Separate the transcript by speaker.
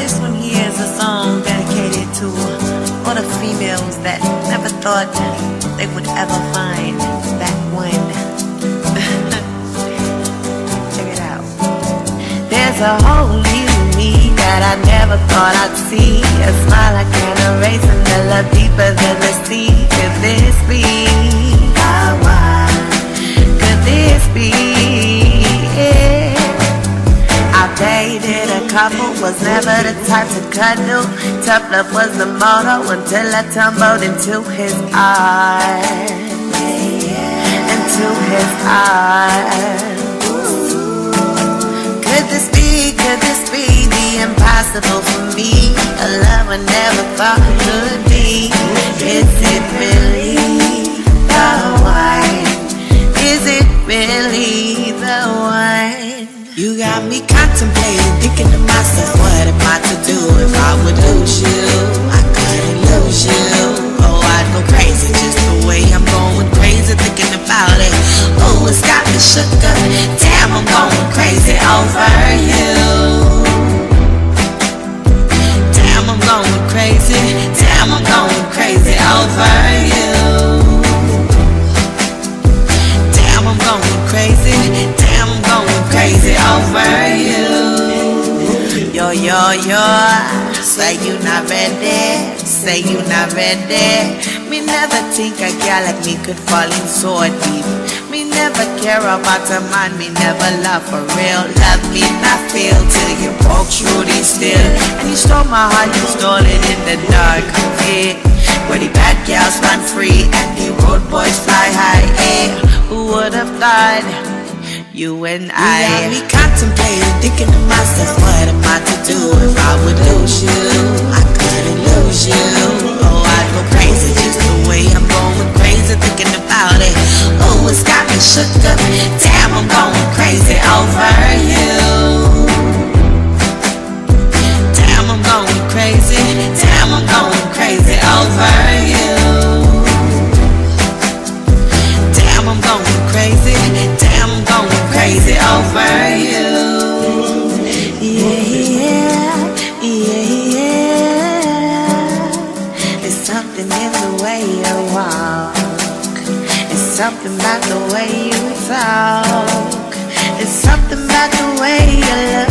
Speaker 1: This one here is a song dedicated to all the females that never thought they would ever find that one. Check it out. There's a whole new me that I never thought I'd see. A smile I can't erase and a love deeper than the sea. Could this be the one? Could this be it? I dated a couple, was never the type to cuddle. Tough love was the motto until I tumbled into his arms. Into his arms. Could this be the impossible for me? A love I never thought could be. Is it really the one? Is it really the one? You got me contemplating, thinking to myself, what am I to do if I would lose you? I couldn't lose you. Oh, I'd go crazy just the way I'm going crazy thinking about it. Oh, it's got me shook up. Damn, I'm going crazy over you. Damn, I'm going crazy. Damn, I'm going crazy over you. Damn, I'm going crazy. Damn, I'm going crazy over you. Yo, say you not ready. Say you not ready. Me never think a girl like me could fall in so deep. Me never care about a man, me never love for real. Love me not feel till you broke through these steel. And you stole my heart, you stole it in the dark. Yeah. Where the bad girls run free and the road boys fly high. Yeah. Who would have thought? You and I. You got me contemplating, thinking to myself, what am I to do if I would lose you? I couldn't lose you. Oh, I'd go crazy just the way I'm going crazy thinking about it. Oh, it's got me shook up. Damn, I'm going crazy over you. Damn, I'm going crazy. Damn, I'm going crazy over you. Damn, I'm going crazy. Damn, I'm going crazy over you. Yeah. There's something in the way you walk. It's something about the way you talk. It's something about the way you look.